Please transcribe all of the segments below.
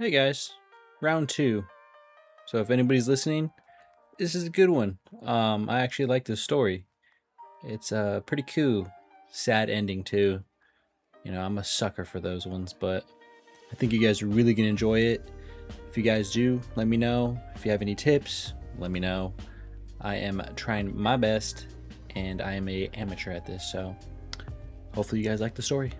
Hey guys, round two. So if anybody's listening, this is a good one. I actually like this story. It's pretty cool. Sad ending too. I'm a sucker for those ones, but I think you guys are really gonna enjoy it. If you guys do, let me know. If you have any tips, let me know. I am trying my best, and I am a amateur at this, so hopefully you guys like the story.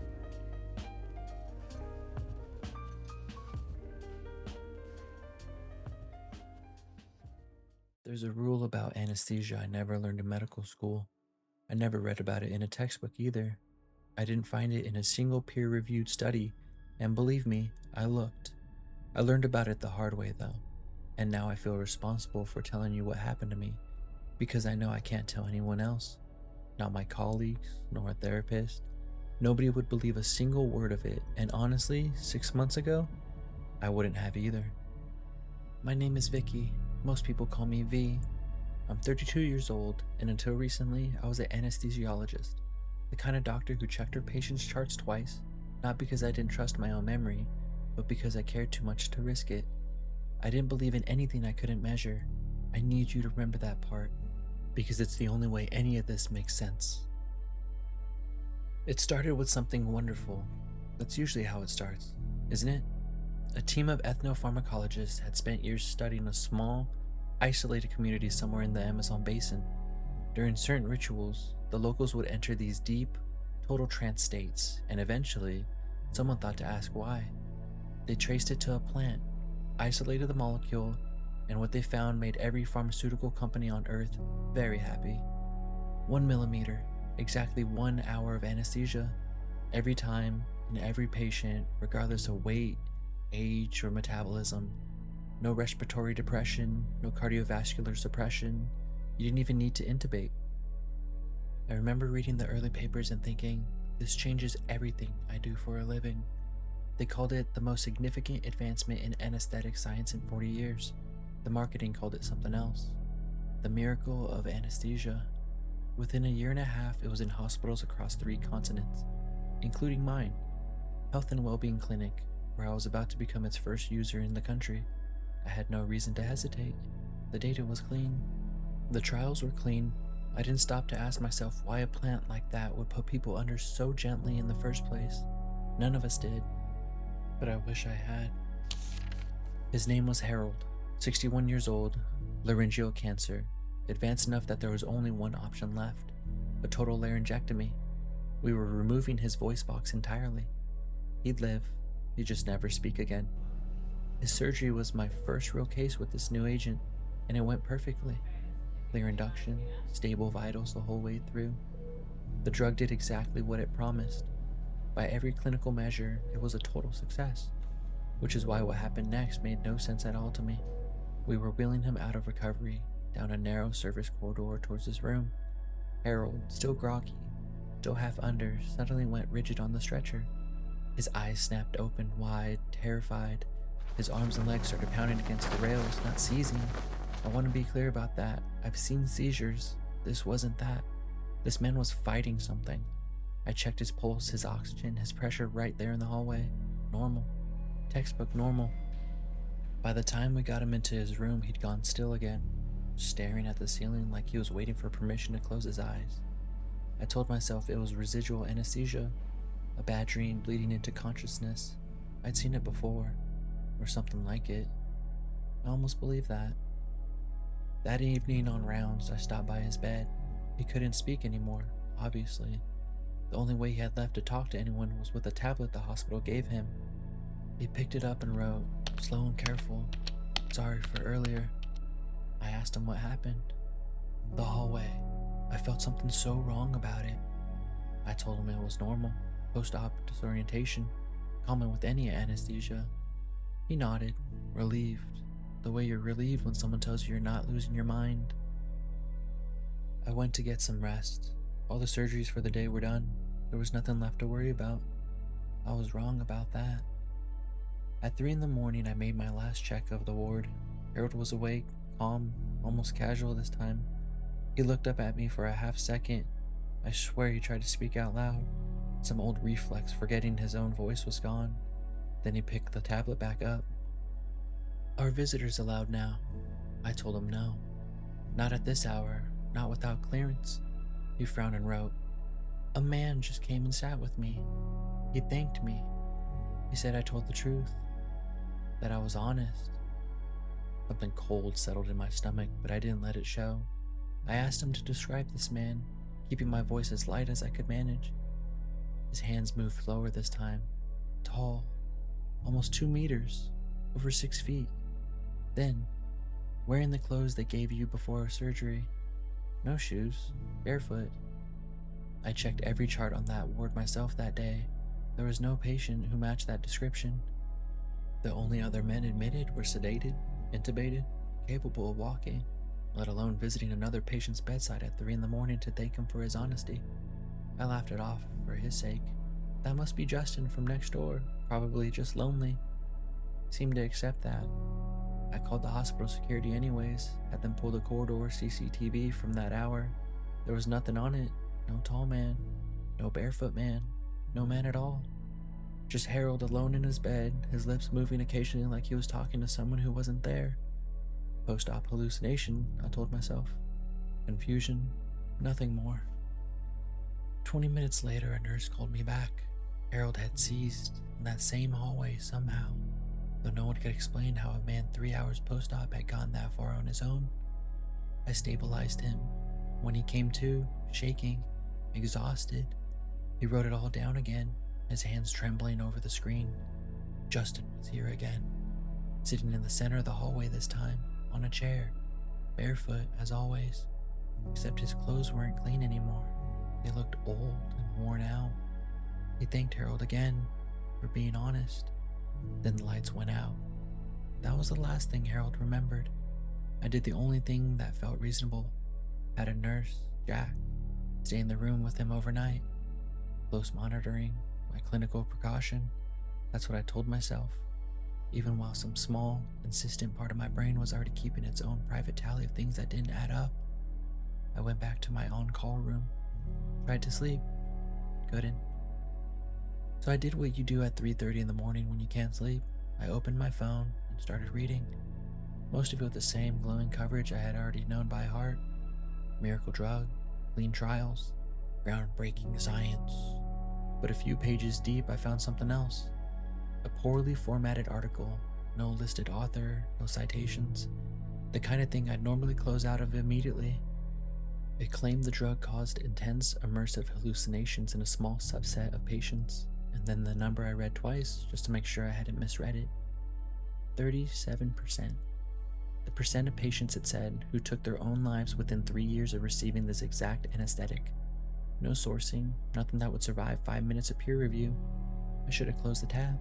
There's a rule about anesthesia I never learned in medical school. I never read about it in a textbook either. I didn't find it in a single peer reviewed study, and believe me, I looked. I learned about it the hard way though, and now I feel responsible for telling you what happened to me because I know I can't tell anyone else. Not my colleagues, nor a therapist. Nobody would believe a single word of it, and honestly, 6 months ago, I wouldn't have either. My name is Vicky. Most people call me V. I'm 32 years old, and until recently, I was an anesthesiologist. The kind of doctor who checked her patient's charts twice, not because I didn't trust my own memory, but because I cared too much to risk it. I didn't believe in anything I couldn't measure. I need you to remember that part, because it's the only way any of this makes sense. It started with something wonderful. That's usually how it starts, isn't it? A team of ethnopharmacologists had spent years studying a small, isolated community somewhere in the Amazon basin. During certain rituals, the locals would enter these deep, total trance states, and eventually, someone thought to ask why. They traced it to a plant, isolated the molecule, and what they found made every pharmaceutical company on Earth very happy. 1 millimeter, exactly 1 hour of anesthesia, every time, in every patient, regardless of weight, age, or metabolism. No respiratory depression, no cardiovascular suppression. You didn't even need to intubate. I remember reading the early papers and thinking, this changes everything I do for a living. They called it the most significant advancement in anesthetic science in 40 years. The marketing called it something else. The miracle of anesthesia. Within a year and a half, it was in hospitals across 3 continents, including mine, Health and Wellbeing Clinic, where I was about to become its first user in the country. I had no reason to hesitate. The data was clean. The trials were clean. I didn't stop to ask myself why a plant like that would put people under so gently in the first place. None of us did. But I wish I had. His name was Harold, 61 years old, laryngeal cancer, advanced enough that there was only one option left, a total laryngectomy. We were removing his voice box entirely. He'd live, he'd just never speak again. His surgery was my first real case with this new agent, and it went perfectly. Clear induction, stable vitals the whole way through. The drug did exactly what it promised. By every clinical measure, it was a total success, which is why what happened next made no sense at all to me. We were wheeling him out of recovery, down a narrow service corridor towards his room. Harold, still groggy, still half under, suddenly went rigid on the stretcher. His eyes snapped open wide, terrified. His arms and legs started pounding against the rails, not seizing. I want to be clear about that. I've seen seizures. This wasn't that. This man was fighting something. I checked his pulse, his oxygen, his pressure right there in the hallway. Normal. Textbook normal. By the time we got him into his room, he'd gone still again, staring at the ceiling like he was waiting for permission to close his eyes. I told myself it was residual anesthesia, a bad dream bleeding into consciousness. I'd seen it before, or something like it. I almost believed that. That evening on rounds, I stopped by his bed. He couldn't speak anymore, obviously. The only way he had left to talk to anyone was with a tablet the hospital gave him. He picked it up and wrote, slow and careful, sorry for earlier. I asked him what happened. The hallway. I felt something so wrong about it. I told him it was normal, post-op disorientation, common with any anesthesia. He nodded, relieved, the way you're relieved when someone tells you you're not losing your mind. I went to get some rest. All the surgeries for the day were done. There was nothing left to worry about. I was wrong about that. At 3 a.m, I made my last check of the ward. Harold was awake, calm, almost casual this time. He looked up at me for a half second. I swear he tried to speak out loud. Some old reflex, forgetting his own voice was gone. Then he picked the tablet back up. "Are visitors allowed now?" I told him no. "Not at this hour, not without clearance." He frowned and wrote, "A man just came and sat with me. He thanked me. He said I told the truth, that I was honest." Something cold settled in my stomach, but I didn't let it show. I asked him to describe this man, keeping my voice as light as I could manage. His hands moved slower this time. Tall, almost 2 meters, over 6 feet. Then, wearing the clothes they gave you before surgery. No shoes, barefoot. I checked every chart on that ward myself that day. There was no patient who matched that description. The only other men admitted were sedated, intubated, capable of walking, let alone visiting another patient's bedside at 3 a.m. to thank him for his honesty. I laughed it off for his sake. That must be Justin from next door, probably just lonely. Seemed to accept that. I called the hospital security anyways, had them pull the corridor CCTV from that hour. There was nothing on it. No tall man, no barefoot man, no man at all. Just Harold alone in his bed, his lips moving occasionally like he was talking to someone who wasn't there. Post-op hallucination, I told myself. Confusion, nothing more. 20 minutes later, a nurse called me back. Harold had seized in that same hallway somehow, though no one could explain how a man 3 hours post-op had gone that far on his own. I stabilized him. When he came to, shaking, exhausted, he wrote it all down again, his hands trembling over the screen. Justin was here again, sitting in the center of the hallway this time, on a chair, barefoot as always, except his clothes weren't clean anymore. They looked old and worn out. He thanked Harold again for being honest. Then the lights went out. That was the last thing Harold remembered. I did the only thing that felt reasonable. Had a nurse, Jack, stay in the room with him overnight. Close monitoring, my clinical precaution. That's what I told myself, even while some small, insistent part of my brain was already keeping its own private tally of things that didn't add up. I went back to my on-call room. Tried to sleep. Couldn't. So I did what you do at 3:30 in the morning when you can't sleep. I opened my phone and started reading. Most of it with the same glowing coverage I had already known by heart. Miracle drug, clean trials, groundbreaking science. But a few pages deep, I found something else. A poorly formatted article, no listed author, no citations. The kind of thing I'd normally close out of immediately. It claimed the drug caused intense, immersive hallucinations in a small subset of patients, and then the number I read twice just to make sure I hadn't misread it. 37%. The percent of patients, it said, who took their own lives within 3 years of receiving this exact anesthetic. No sourcing, nothing that would survive 5 minutes of peer review. I should have closed the tab.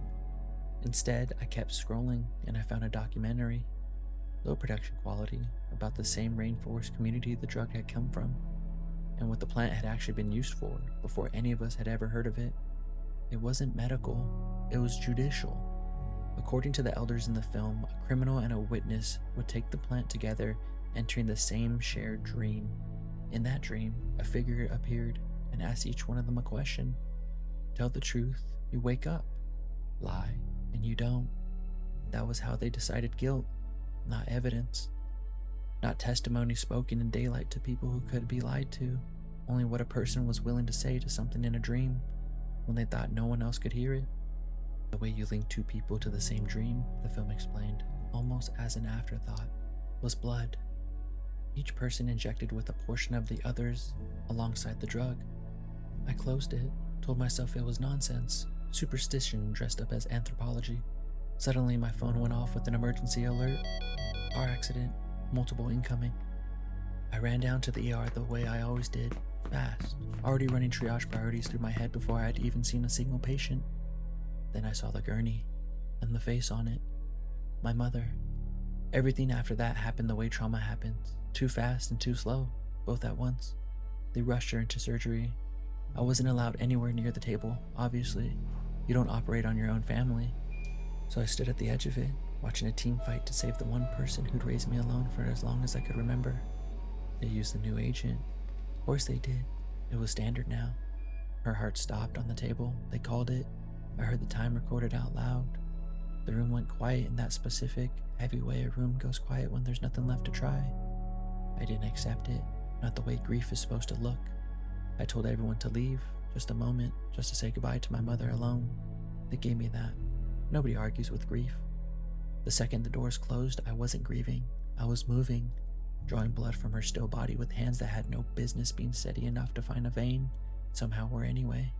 Instead, I kept scrolling and I found a documentary, low production quality, about the same rainforest community the drug had come from, and what the plant had actually been used for before any of us had ever heard of it. It wasn't medical, it was judicial. According to the elders in the film, a criminal and a witness would take the plant together, entering the same shared dream. In that dream, a figure appeared and asked each one of them a question. Tell the truth, you wake up. Lie, and you don't. That was how they decided guilt, not evidence. Not testimony spoken in daylight to people who could be lied to, only what a person was willing to say to something in a dream when they thought no one else could hear it. The way you link two people to the same dream, the film explained, almost as an afterthought, was blood. Each person injected with a portion of the others alongside the drug. I closed it, told myself it was nonsense, superstition dressed up as anthropology. Suddenly my phone went off with an emergency alert. Car accident, multiple incoming. I ran down to the ER the way I always did, fast, already running triage priorities through my head before I had even seen a single patient. Then I saw the gurney, and the face on it. My mother. Everything after that happened the way trauma happens, too fast and too slow, both at once. They rushed her into surgery. I wasn't allowed anywhere near the table, obviously. You don't operate on your own family. So I stood at the edge of it, watching a team fight to save the one person who'd raised me alone for as long as I could remember. They used the new agent. Of course they did. It was standard now. Her heart stopped on the table. They called it. I heard the time recorded out loud. The room went quiet in that specific, heavy way a room goes quiet when there's nothing left to try. I didn't accept it, not the way grief is supposed to look. I told everyone to leave, just a moment, just to say goodbye to my mother alone. They gave me that. Nobody argues with grief. The second the doors closed, I wasn't grieving. I was moving, drawing blood from her still body with hands that had no business being steady enough to find a vein, somehow or anyway.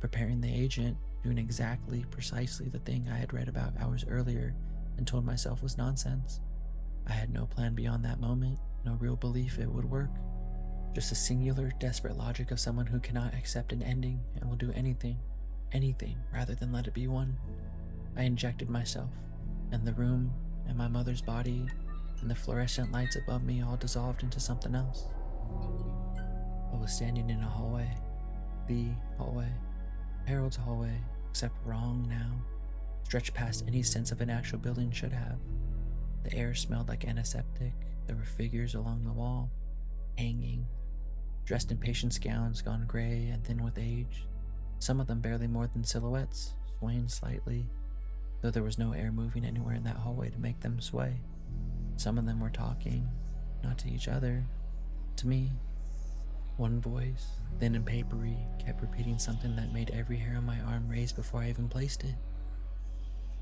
Preparing the agent, doing exactly, precisely the thing I had read about hours earlier and told myself was nonsense. I had no plan beyond that moment, no real belief it would work. Just a singular, desperate logic of someone who cannot accept an ending and will do anything, rather than let it be one. I injected myself, and the room, and my mother's body, and the fluorescent lights above me all dissolved into something else. I was standing in a hallway. The hallway. Harold's hallway, except wrong now. Stretched past any sense of an actual building should have. The air smelled like antiseptic. There were figures along the wall, hanging, dressed in patients' gowns gone gray and thin with age. Some of them barely more than silhouettes, swaying slightly, though there was no air moving anywhere in that hallway to make them sway. Some of them were talking, not to each other, to me. One voice, thin and papery, kept repeating something that made every hair on my arm raise before I even placed it.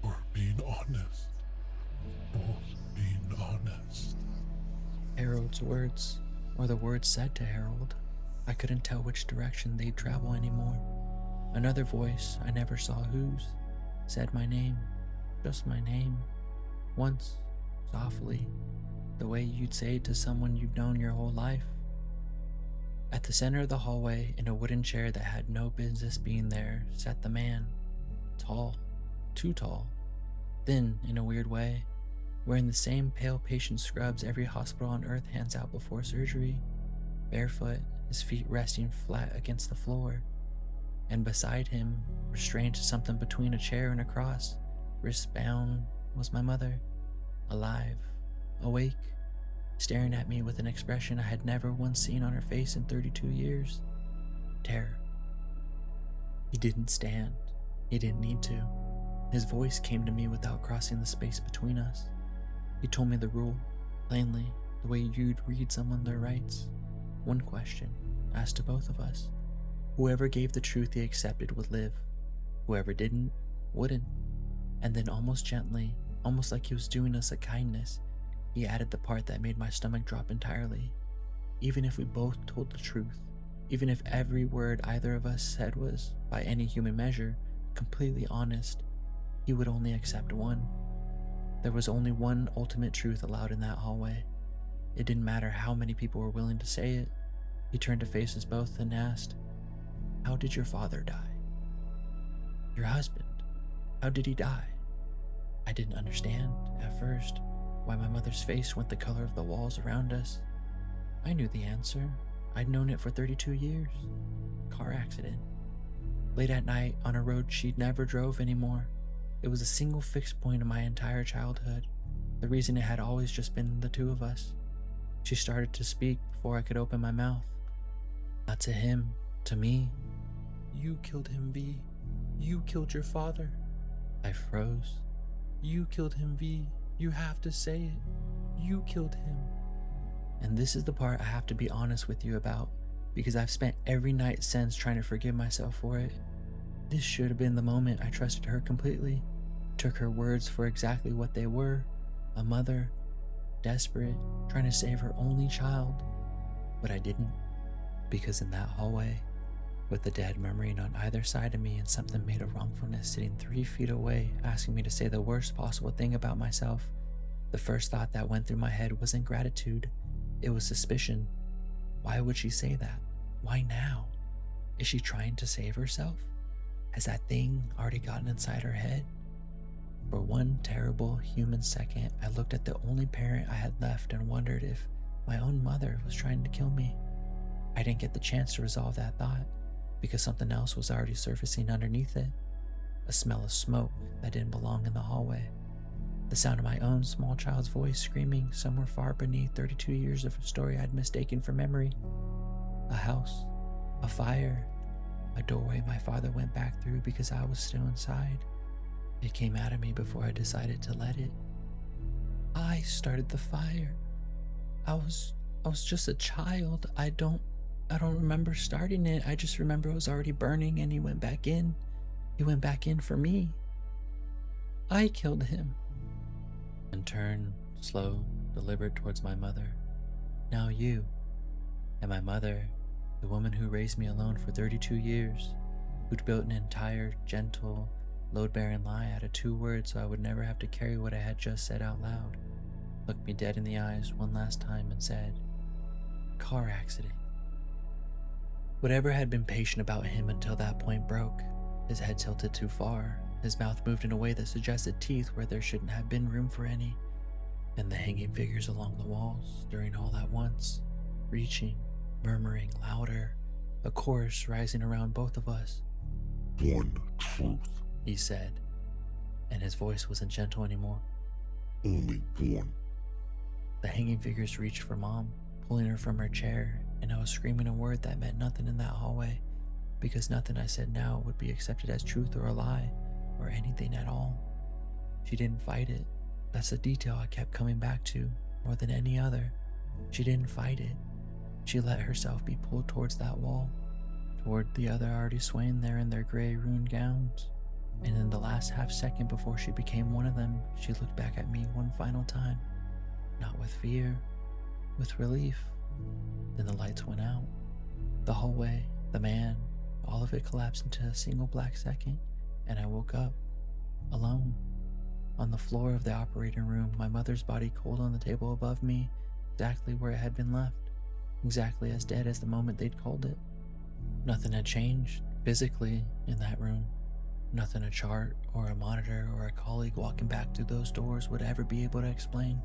We're being honest. We're being honest. Harold's words, or the words said to Harold. I couldn't tell which direction they'd travel anymore. Another voice, I never saw whose, said my name, just my name, once, softly, the way you'd say it to someone you've known your whole life. At the center of the hallway, in a wooden chair that had no business being there, sat the man. Tall, too tall, thin in a weird way, wearing the same pale patient scrubs every hospital on earth hands out before surgery, barefoot, his feet resting flat against the floor. And beside him, restrained to something between a chair and a cross, wrist bound, was my mother, alive, awake, staring at me with an expression I had never once seen on her face in 32 years. Terror. He didn't stand. He didn't need to. His voice came to me without crossing the space between us. He told me the rule, plainly, the way you'd read someone their rights. One question, asked to both of us. Whoever gave the truth he accepted would live. Whoever didn't, wouldn't. And then almost gently, almost like he was doing us a kindness, he added the part that made my stomach drop entirely. Even if we both told the truth, even if every word either of us said was, by any human measure, completely honest, he would only accept one. There was only one ultimate truth allowed in that hallway. It didn't matter how many people were willing to say it. He turned to face us both and asked, "How did your father die?" "Your husband. How did he die?" I didn't understand, at first, why my mother's face went the color of the walls around us. I knew the answer. I'd known it for 32 years. Car accident. Late at night, on a road she'd never drove anymore. It was a single fixed point in my entire childhood. The reason it had always just been the two of us. She started to speak before I could open my mouth. Not to him, to me. "You killed him, V. You killed your father." I froze. "You killed him, V. You have to say it. You killed him." And this is the part I have to be honest with you about, because I've spent every night since trying to forgive myself for it. This should have been the moment I trusted her completely, took her words for exactly what they were, a mother, desperate, trying to save her only child. But I didn't, because in that hallway, with the dead murmuring on either side of me and something made of wrongfulness sitting 3 feet away, asking me to say the worst possible thing about myself, the first thought that went through my head wasn't gratitude, it was suspicion. Why would she say that? Why now? Is she trying to save herself? Has that thing already gotten inside her head? For one terrible human second, I looked at the only parent I had left and wondered if my own mother was trying to kill me. I didn't get the chance to resolve that thought, because something else was already surfacing underneath it. A smell of smoke that didn't belong in the hallway. The sound of my own small child's voice screaming somewhere far beneath 32 years of a story I'd mistaken for memory. A house, a fire, a doorway my father went back through because I was still inside. It came out of me before I decided to let it. I started the fire. I was I was just a child. I don't remember starting it. I just remember it was already burning and he went back in. He went back in for me. I killed him. And turned slow, deliberate towards my mother. Now you. And my mother, the woman who raised me alone for 32 years, who'd built an entire, gentle, load-bearing lie out of 2 words so I would never have to carry what I had just said out loud, looked me dead in the eyes one last time and said, "Car accident." Whatever had been patient about him until that point broke. His head tilted too far, his mouth moved in a way that suggested teeth where there shouldn't have been room for any, and the hanging figures along the walls, stirring all at once, reaching, murmuring louder, a chorus rising around both of us. One truth. He said, and his voice wasn't gentle anymore. Only one. The hanging figures reached for Mom, pulling her from her chair, and I was screaming a word that meant nothing in that hallway, because nothing I said now would be accepted as truth or a lie, or anything at all. She didn't fight it. That's the detail I kept coming back to, more than any other. She didn't fight it. She let herself be pulled towards that wall, toward the other already swaying there in their gray ruined gowns. And in the last half second before she became one of them, she looked back at me one final time, not with fear, with relief. Then the lights went out. The hallway, the man, all of it collapsed into a single black second, and I woke up, alone, on the floor of the operating room, my mother's body cold on the table above me, exactly where it had been left, exactly as dead as the moment they'd called it. Nothing had changed, physically, in that room. Nothing a chart, or a monitor, or a colleague walking back through those doors would ever be able to explain.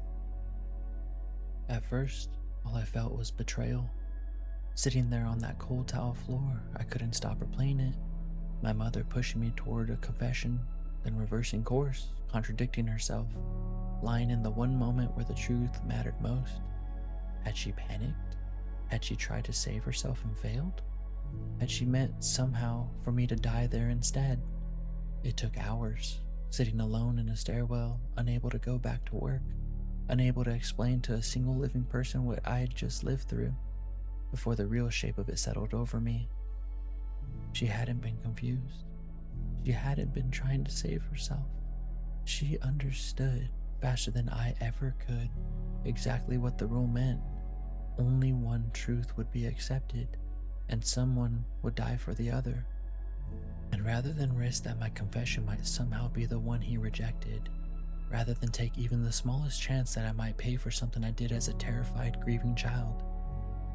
At first, all I felt was betrayal. Sitting there on that cold tile floor, I couldn't stop replaying it. My mother pushing me toward a confession, then reversing course, contradicting herself, lying in the one moment where the truth mattered most. Had she panicked? Had she tried to save herself and failed? Had she meant somehow for me to die there instead? It took hours, sitting alone in a stairwell, unable to go back to work, unable to explain to a single living person what I had just lived through, before the real shape of it settled over me. She hadn't been confused. She hadn't been trying to save herself. She understood, faster than I ever could, exactly what the rule meant. Only one truth would be accepted, and someone would die for the other. And rather than risk that my confession might somehow be the one he rejected, rather than take even the smallest chance that I might pay for something I did as a terrified, grieving child,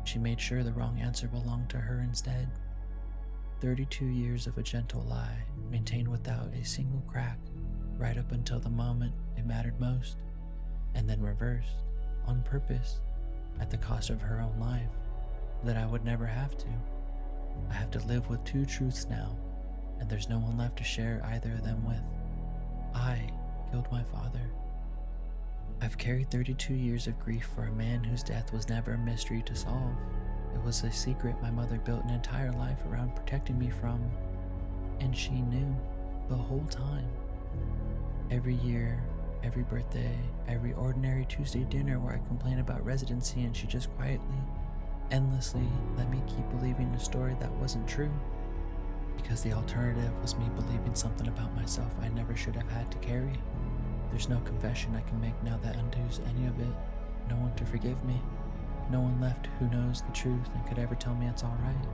she made sure the wrong answer belonged to her instead. 32 years of a gentle lie, maintained without a single crack, right up until the moment it mattered most, and then reversed, on purpose, at the cost of her own life, that I would never have to. I have to live with 2 truths now, and there's no one left to share either of them with. I killed my father. I've carried 32 years of grief for a man whose death was never a mystery to solve. It was a secret my mother built an entire life around protecting me from, and she knew the whole time. Every year, every birthday, every ordinary Tuesday dinner where I complained about residency and she just quietly, endlessly let me keep believing a story that wasn't true, because the alternative was me believing something about myself I never should have had to carry. There's no confession I can make now that undoes any of it. No one to forgive me. No one left who knows the truth and could ever tell me it's alright.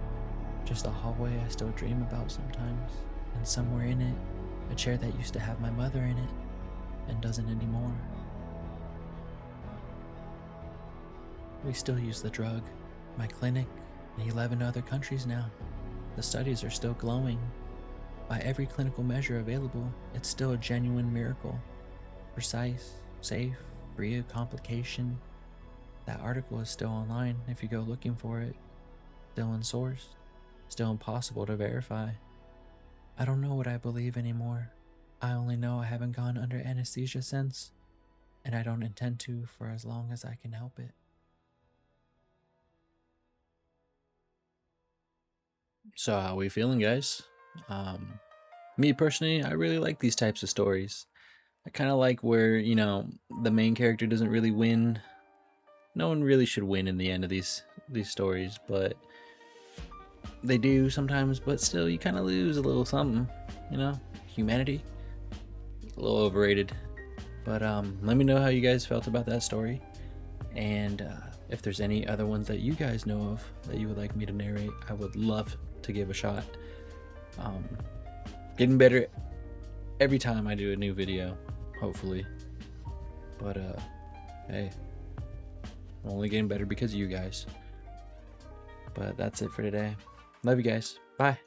Just a hallway I still dream about sometimes, and somewhere in it, a chair that used to have my mother in it, and doesn't anymore. We still use the drug. My clinic, in 11 other countries now. The studies are still glowing. By every clinical measure available, it's still a genuine miracle. Precise, safe, free of complication. That article is still online if you go looking for it. Still unsourced. Still impossible to verify. I don't know what I believe anymore. I only know I haven't gone under anesthesia since, and I don't intend to for as long as I can help it. So how we feeling, guys? Me personally, I really like these types of stories. I kind of like where, the main character doesn't really win. No one really should win in the end of these stories, but they do sometimes, but still you kind of lose a little something, Humanity, a little overrated. But let me know how you guys felt about that story, and if there's any other ones that you guys know of that you would like me to narrate, I would love to give a shot. Getting better every time I do a new video, hopefully. But hey, I'm only getting better because of you guys. But that's it for today. Love you guys. Bye.